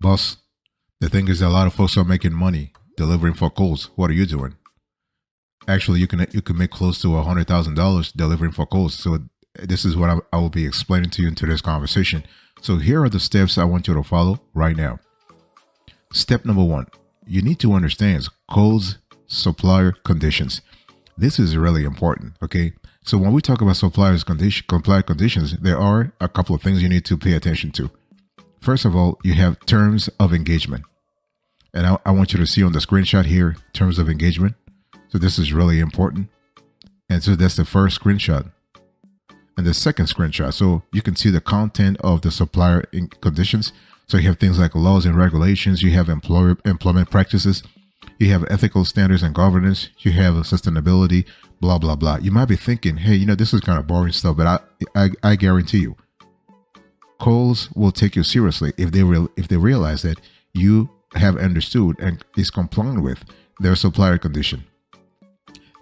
Boss, the thing is, a lot of folks are making money delivering for Kohls. What are you doing? Actually, you can make close to $100,000 delivering for Kohls. So this is what I will be explaining to you in today's conversation. So here are the steps I want you to follow right now. Step number one, you need to understand Kohls supplier conditions. This is really important. Okay. So when we talk about suppliers compliant conditions, there are a couple of things you need to pay attention to. First of all, you have terms of engagement. And I want you to see on the screenshot here, terms of engagement. So this is really important. And so that's the first screenshot. And the second screenshot, so you can see the content of the supplier conditions. So you have things like laws and regulations, you have employment practices, you have ethical standards and governance, you have sustainability, blah, blah, blah. You might be thinking, hey, this is kind of boring stuff, but I guarantee you, Kohls will take you seriously if they realize that you have understood and is complying with their supplier condition.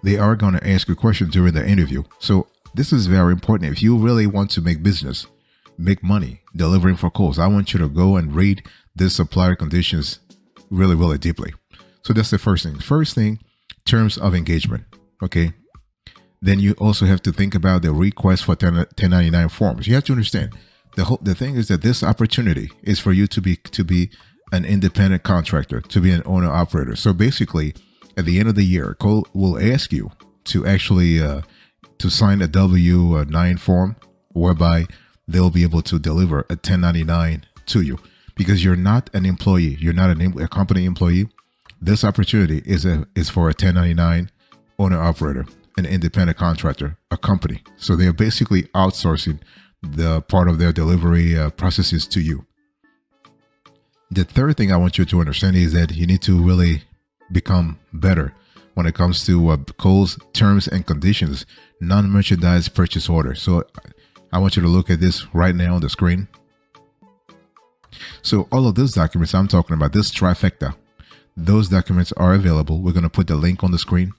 They are going to ask you questions during the interview. So this is very important. If you really want to make business, make money delivering for Kohls, I want you to go and read the supplier conditions really, really deeply. So that's the first thing. First thing, terms of engagement. Okay. Then you also have to think about the request for 1099 forms. You have to understand the thing is that this opportunity is for you to be an independent contractor, to be an owner operator. So basically, at the end of the year, Kohl will ask you to actually to sign a W-9 form, whereby they'll be able to deliver a 1099 to you, because you're not an employee, you're not a company employee. This opportunity is for a 1099 owner operator, an independent contractor, a company. So they're basically outsourcing the part of their delivery processes to you. The third thing I want you to understand is that you need to really become better when it comes to Kohl's terms and conditions, non-merchandise purchase order. So I want you to look at this right now on the screen. So all of those documents I'm talking about, this trifecta, those documents are available. We're going to put the link on the screen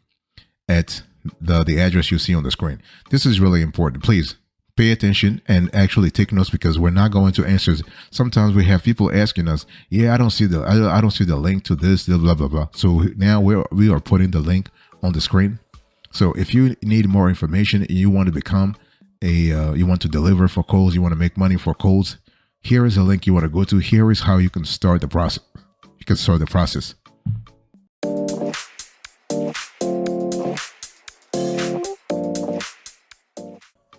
at the address you see on the screen. This is really important. Please pay attention and actually take notes, because we're not going to answer. Sometimes we have people asking us, I don't see the link to this, blah, blah, blah. So now we are putting the link on the screen. So if you need more information and you want to become you want to deliver for Kohls, you want to make money for Kohls, here is a link you want to go to. Here is how you can start the process. You can start the process.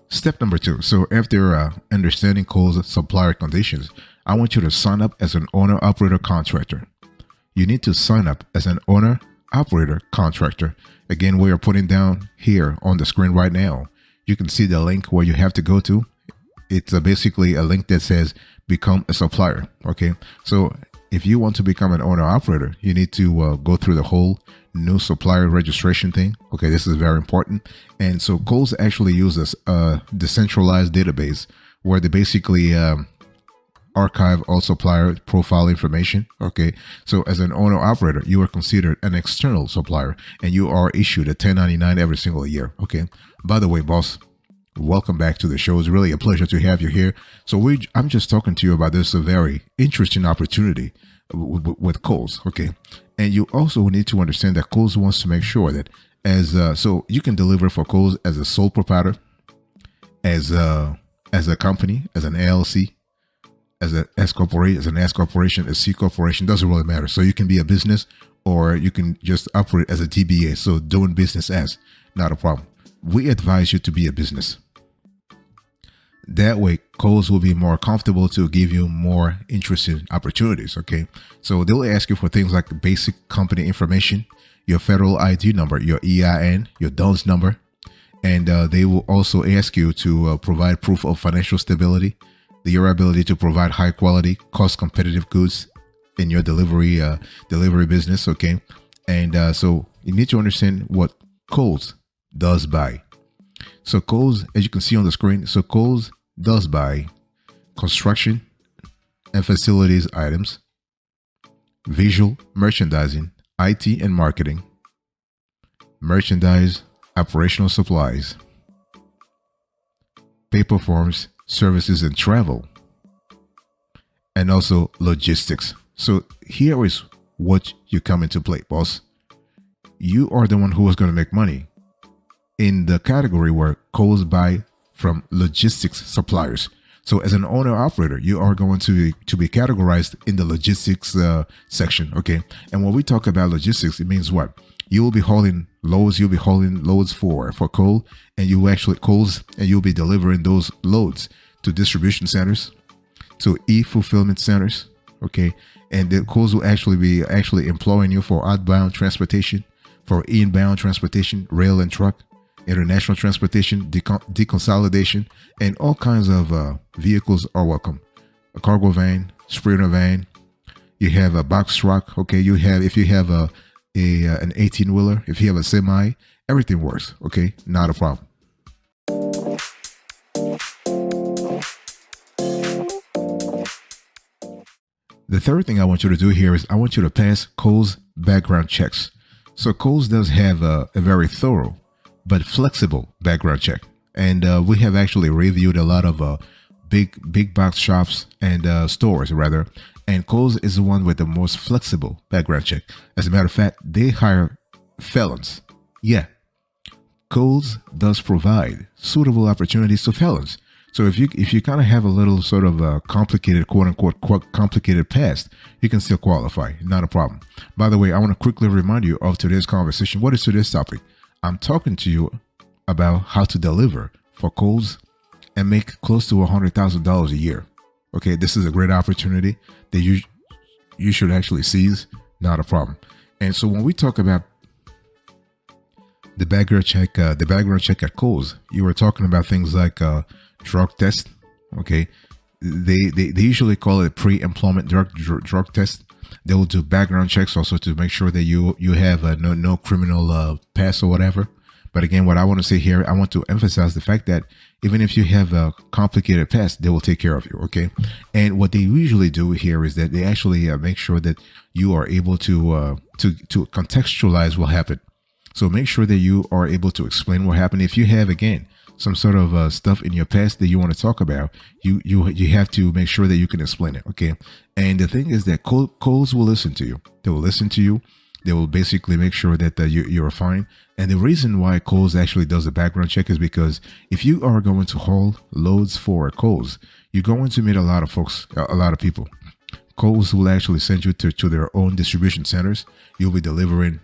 Step number two. So after understanding Kohl's supplier conditions, I want you to sign up as an owner-operator contractor. You need to sign up as an owner-operator contractor. Again, we are putting down here on the screen right now. You can see the link where you have to go to. It's basically a link that says become a supplier. Okay. So if you want to become an owner-operator, you need to go through the whole new supplier registration thing. Okay, this is very important. And so Kohls actually uses a decentralized database where they basically archive all supplier profile information. Okay, so as an owner operator, you are considered an external supplier and you are issued a 1099 every single year. Okay, by the way, boss, welcome back to the show. It's really a pleasure to have you here. So I'm just talking to you about this very interesting opportunity with Kohls. Okay, and you also need to understand that Kohls wants to make sure that so you can deliver for Kohls as a sole proprietor, as a company, as an LLC, as an S corporation, a C corporation, doesn't really matter. So you can be a business or you can just operate as a DBA. So doing business as, not a problem. We advise you to be a business. That way, Kohls will be more comfortable to give you more interesting opportunities. Okay, so they'll ask you for things like basic company information, your federal ID number, your EIN, your DUNS number, and they will also ask you to provide proof of financial stability, your ability to provide high quality, cost competitive goods in your delivery business. Okay, and so you need to understand what Kohls does buy. So Kohls, as you can see on the screen, so Kohls does buy construction and facilities items, visual merchandising, IT and marketing, merchandise, operational supplies, paper forms, services and travel, and also logistics. So here is what you come into play, boss. You are the one who is going to make money in the category where Kohls buy from logistics suppliers. So as an owner operator, you are going to be categorized in the logistics section. Okay. And when we talk about logistics, it means what? You will be hauling loads. You'll be hauling loads for Kohl, and you actually Kohls, and you'll be delivering those loads to distribution centers, to e-fulfillment centers. Okay. And the Kohls will actually be employing you for outbound transportation, for inbound transportation, rail and truck, international transportation, deconsolidation, and all kinds of vehicles are welcome. A cargo van, sprinter van, you have a box truck. Okay, you have, if you have an 18-wheeler, if you have a semi, everything works. Okay, not a problem. The third thing I want you to do here is I want you to pass Kohls background checks. So Kohls does have a very thorough but flexible background check. And we have actually reviewed a lot of big box shops and stores rather. And Kohls is the one with the most flexible background check. As a matter of fact, they hire felons. Yeah. Kohls does provide suitable opportunities to felons. So if you kind of have a little sort of a complicated, quote unquote, complicated past, you can still qualify. Not a problem. By the way, I want to quickly remind you of today's conversation. What is today's topic? I'm talking to you about how to deliver for Kohls and make close to $100,000 a year. Okay, this is a great opportunity that you should actually seize. Not a problem. And so when we talk about the background check at Kohls, you were talking about things like drug test. Okay, they usually call it pre-employment drug test. They will do background checks also to make sure that you have no criminal past or whatever. But again, what I want to say here, I want to emphasize the fact that even if you have a complicated past, they will take care of you. Okay. And what they usually do here is that they actually make sure that you are able to contextualize what happened. So make sure that you are able to explain what happened. If you have, again, some sort of stuff in your past that you want to talk about, you have to make sure that you can explain it. Okay. And the thing is that Kohls will listen to you. They will listen to you. They will basically make sure that you're fine. And the reason why Kohls actually does a background check is because if you are going to haul loads for Kohls, you're going to meet a lot of folks, a lot of people. Kohls will actually send you to their own distribution centers. You'll be delivering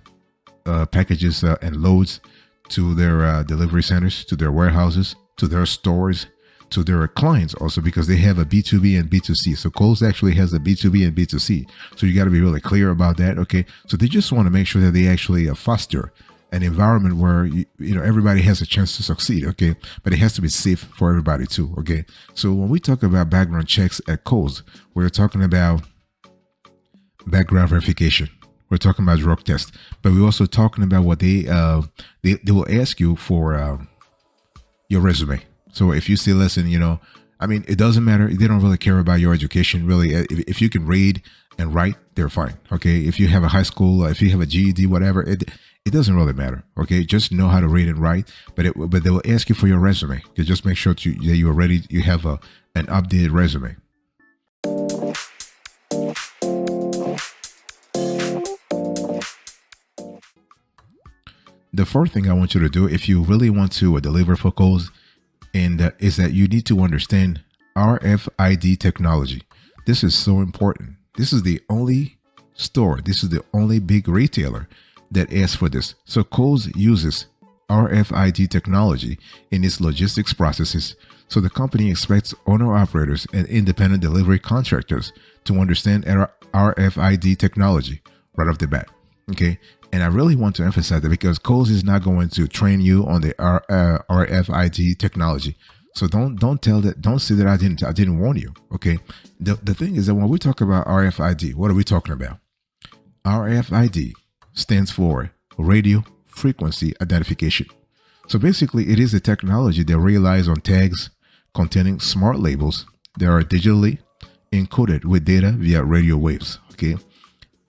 packages and loads to their delivery centers, to their warehouses, to their stores, to their clients also, because they have a B2B and B2C. So Kohls actually has a B2B and B2C. So you got to be really clear about that. Okay. So they just want to make sure that they actually foster an environment where, everybody has a chance to succeed. Okay. But it has to be safe for everybody too. Okay. So when we talk about background checks at Kohls, we're talking about background verification. We're talking about drug test, but we're also talking about what they will ask you for your resume. So if you say, listen, it doesn't matter. They don't really care about your education. Really, if you can read and write, they're fine. Okay. If you have a high school, if you have a GED, whatever, it doesn't really matter. Okay. Just know how to read and write, but they will ask you for your resume. You just make sure that you are ready. You have an updated resume. The fourth thing I want you to do, if you really want to deliver for Kohls, is that you need to understand RFID technology. This is so important. This is the only store, this is the only big retailer that asks for this. So Kohls uses RFID technology in its logistics processes. So the company expects owner-operators and independent delivery contractors to understand RFID technology right off the bat. Okay. And I really want to emphasize that because Kohls is not going to train you on the RFID technology. So don't say that I didn't warn you. Okay. The thing is that when we talk about RFID, what are we talking about? RFID stands for radio frequency identification. So basically it is a technology that relies on tags containing smart labels that are digitally encoded with data via radio waves. Okay.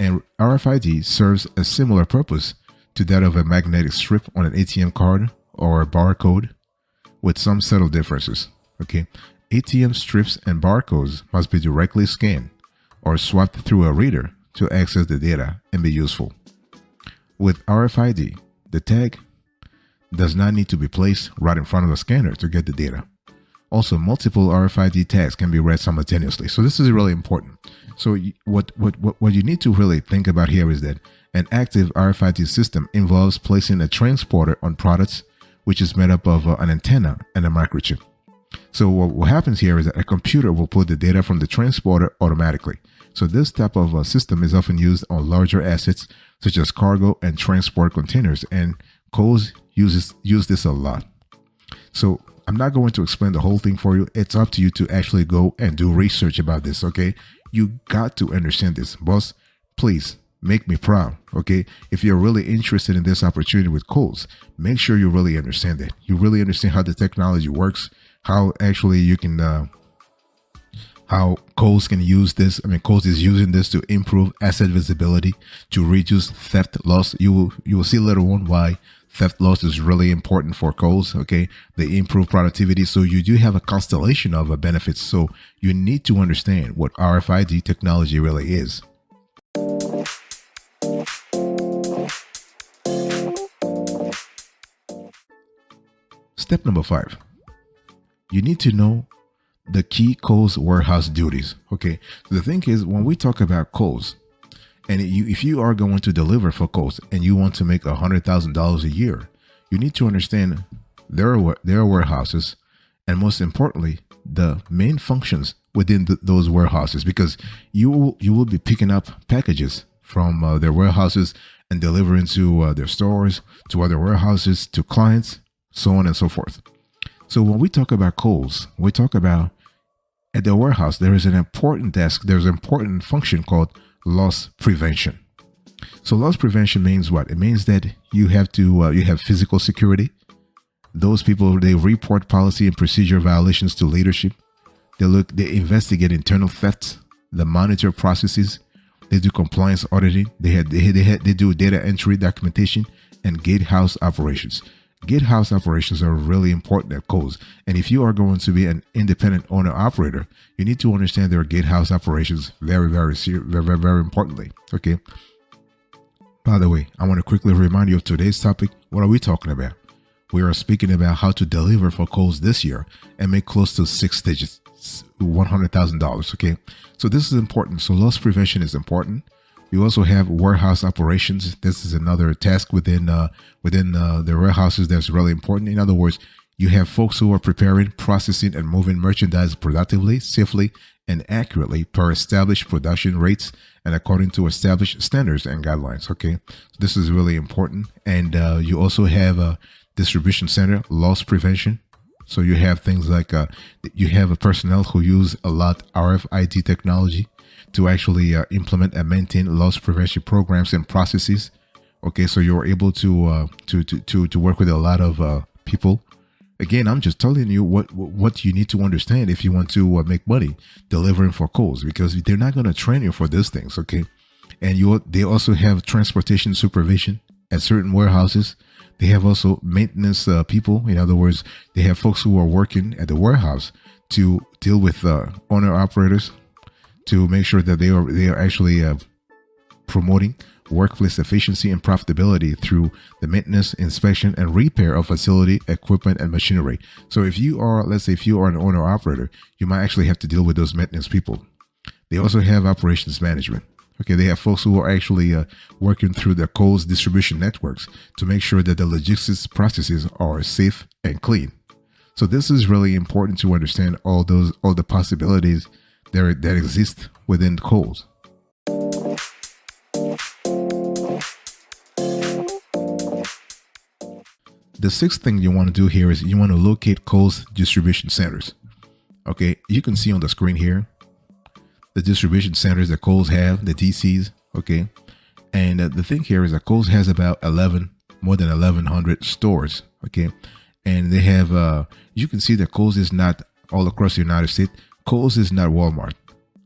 And RFID serves a similar purpose to that of a magnetic strip on an ATM card or a barcode, with some subtle differences. Okay, ATM strips and barcodes must be directly scanned or swapped through a reader to access the data and be useful. With RFID, the tag does not need to be placed right in front of a scanner to get the data. Also, multiple RFID tags can be read simultaneously. So this is really important. So what you need to really think about here is that an active RFID system involves placing a transporter on products, which is made up of an antenna and a microchip. So what happens here is that a computer will put the data from the transporter automatically. So this type of system is often used on larger assets such as cargo and transport containers, and Kohls use this a lot. So I'm not going to explain the whole thing for you. It's up to you to actually go and do research about this, okay? You got to understand this. Boss, please make me proud, okay? If you're really interested in this opportunity with Kohls, make sure you really understand it. You really understand how the technology works, how actually you can, how Kohls can use this. I mean, Kohls is using this to improve asset visibility, to reduce theft loss. You will see later on why theft loss is really important for Kohls, okay? They improve productivity. So you do have a constellation of benefits. So you need to understand what RFID technology really is. Step number 5. You need to know the key Kohls warehouse duties, okay? So the thing is, when we talk about Kohls, and if you are going to deliver for Kohls and you want to make $100,000 a year, you need to understand their warehouses, and most importantly, the main functions within those warehouses, because you will be picking up packages from their warehouses and delivering to their stores, to other warehouses, to clients, so on and so forth. So when we talk about Kohls, we talk about at the warehouse, there is an important task, there's an important function called loss prevention. So loss prevention means what? It means that you have to you have physical security. Those people, they report policy and procedure violations to leadership. They investigate internal thefts, they monitor processes, they do compliance auditing, they do data entry, documentation, and gatehouse operations. Gatehouse operations are really important at Kohls. And if you are going to be an independent owner operator, you need to understand their gatehouse operations very importantly. Okay. By the way, I want to quickly remind you of today's topic. What are we talking about? We are speaking about how to deliver for Kohls this year and make close to 6 digits, $100,000. Okay. So this is important. So loss prevention is important. You also have warehouse operations. This is another task within the warehouses that's really important. In other words, you have folks who are preparing, processing, and moving merchandise productively, safely, and accurately per established production rates and according to established standards and guidelines. Okay, this is really important. And you also have a distribution center, loss prevention. So you have things like you have a personnel who use a lot RFID technology to actually implement and maintain loss prevention programs and processes. Okay, so you're able to work with a lot of people. Again, I'm just telling you what you need to understand if you want to make money delivering for Kohls, because they're not going to train you for these things. Okay, and they also have transportation supervision at certain warehouses. They have also maintenance people. In other words, they have folks who are working at the warehouse to deal with owner operators, to make sure that they are actually promoting workplace efficiency and profitability through the maintenance, inspection, and repair of facility, equipment, and machinery. So if you are, let's say, if you are an owner operator, you might actually have to deal with those maintenance people. They also have operations management. Okay, they have folks who are actually working through the Kohls distribution networks to make sure that the logistics processes are safe and clean. So this is really important to understand all the possibilities that exist within Kohls. The sixth thing you want to do here is you want to locate Kohls distribution centers. Okay, you can see on the screen here the distribution centers that Kohls have, the DCs. Okay, and the thing here is that Kohls has about more than 1,100 stores. Okay, and they have you can see that Kohls is not all across the United States. Kohls is not Walmart.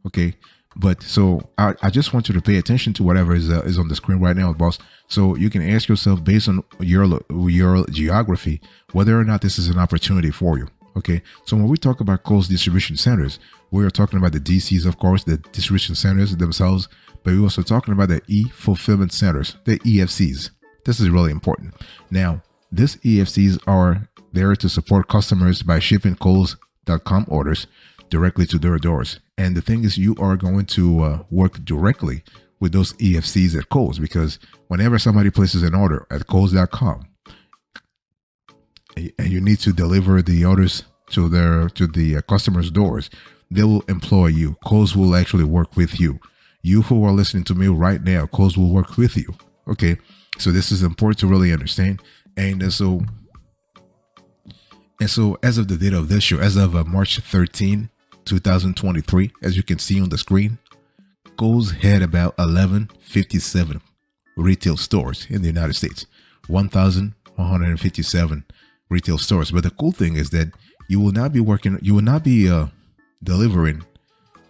Okay, but so I just want you to pay attention to whatever is on the screen right now, boss. So you can ask yourself, based on your geography, whether or not this is an opportunity for you. Okay, so when we talk about Kohl's distribution centers, we are talking about the DCs, of course, the distribution centers themselves, but we're also talking about the e-fulfillment centers, the EFCs. This is really important. Now, these EFCs are there to support customers by shipping Kohls.com orders directly to their doors. And the thing is, you are going to work directly with those EFCs at Kohls, because whenever somebody places an order at Kohls.com and you need to deliver the orders to the customers' doors, they will employ you. Kohls will actually work with you. You who are listening to me right now, Kohls will work with you. Okay, so this is important to really understand. And so as of the date of this show, as of March 13, 2023, as you can see on the screen, Kohls had about 1157 retail stores in the United States, 1,157 retail stores. But the cool thing is that you will not be delivering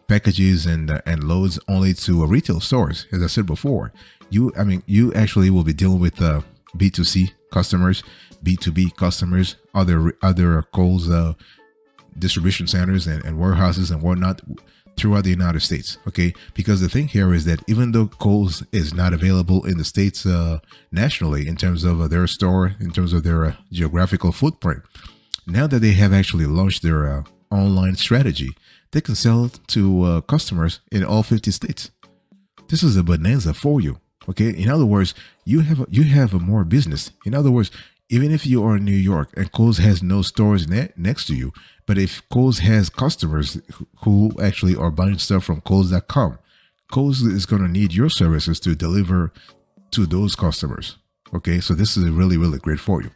packages and loads only to retail stores. As I said before, you actually will be dealing with B2C customers, B2B customers, other Kohls distribution centers and warehouses and whatnot throughout the United States. Okay, because the thing here is that even though Kohls is not available in the States nationally in terms of their store, in terms of their geographical footprint, now that they have actually launched their online strategy, they can sell to customers in all 50 states. This is a bonanza for you. Okay, in other words, you have a more business. In other words, even if you are in New York and Kohls has no stores next to you, but if Kohls has customers who actually are buying stuff from Kohls.com, Kohls is going to need your services to deliver to those customers. Okay, so this is really, really great for you.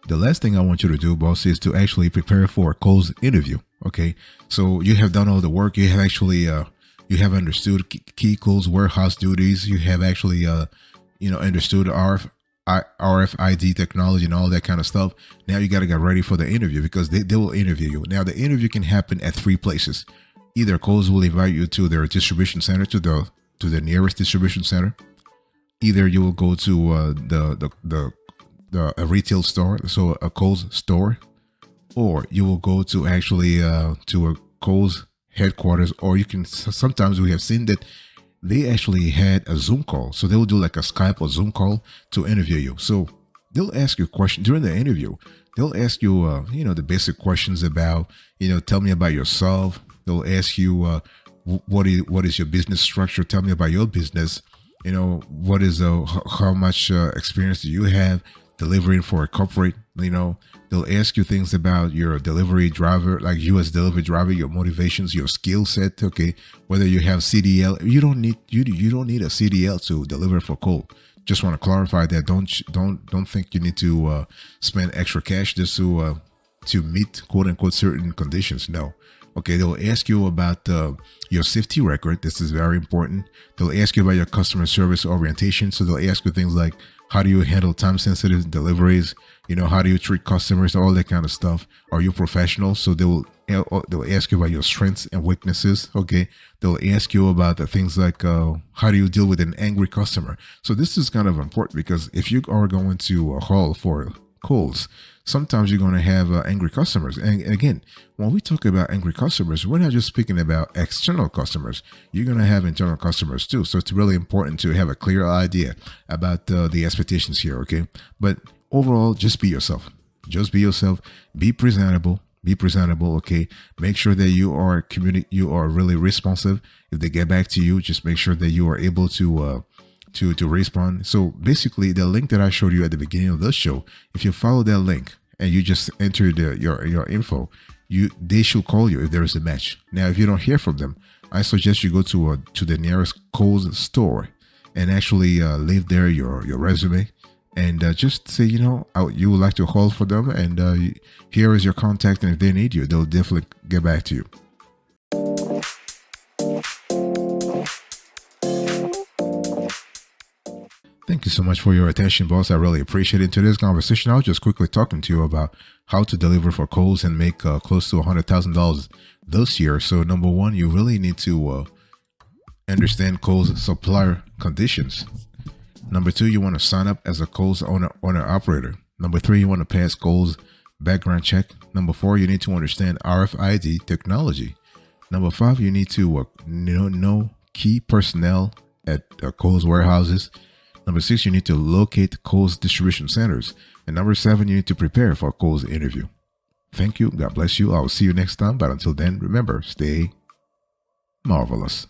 The last thing I want you to do, boss, is to actually prepare for a Kohls interview. Okay, so you have done all the work. You have actually you have understood key Kohls warehouse duties. You have actually understood RFID technology and all that kind of stuff. Now you got to get ready for the interview, because they will interview you. Now the interview can happen at 3 places. Either Kohls will invite you to their distribution center, to the nearest distribution center. Either you will go to a retail store, so a Kohls store, or you will go to actually to a Kohls headquarters, or you can, sometimes we have seen that they actually had a Zoom call. So they will do like a Skype or Zoom call to interview you. So they'll ask you questions during the interview. They'll ask you, the basic questions about, tell me about yourself. They'll ask you, what is your business structure? Tell me about your business. What is how much experience do you have delivering for a corporate? They'll ask you things about your delivery driver, like you as delivery driver, your motivations, your skill set. Okay, whether you have CDL, you don't need a CDL to deliver for Kohl. Just want to clarify that. Don't think you need to spend extra cash just to meet quote unquote certain conditions. No. Okay, they'll ask you about your safety record. This is very important. They'll ask you about your customer service orientation. So they'll ask you things like, how do you handle time-sensitive deliveries? How do you treat customers? All that kind of stuff. Are you professional? So they'll ask you about your strengths and weaknesses. Okay, they'll ask you about the things like how do you deal with an angry customer? So this is kind of important, because if you are going to haul for Kohls, sometimes you're going to have angry customers. And again, when we talk about angry customers, we're not just speaking about external customers. You're going to have internal customers too. So it's really important to have a clear idea about the expectations here. Okay, but overall, just be yourself. Just be yourself. Be presentable. Be presentable. Okay, make sure that you are really responsive. If they get back to you, just make sure that you are able to respond. So basically, the link that I showed you at the beginning of this show, if you follow that link and you just enter your info, they should call you if there is a match. Now, if you don't hear from them, I suggest you go to the nearest Kohls store and actually leave there your resume, and just say, you would like to call for them, and here is your contact, and if they need you, they'll definitely get back to you. Thank you so much for your attention, boss. I really appreciate it. In today's conversation, I was just quickly talking to you about how to deliver for Kohls and make close to $100,000 this year. So number one, you really need to understand Kohls supplier conditions. Number 2, you want to sign up as a Kohls owner operator. Number 3, you want to pass Kohls background check. Number 4, you need to understand RFID technology. Number 5, you need to know key personnel at Kohls warehouses. Number 6, you need to locate Kohls distribution centers. And number 7, you need to prepare for a Kohls interview. Thank you. God bless you. I will see you next time. But until then, remember, stay marvelous.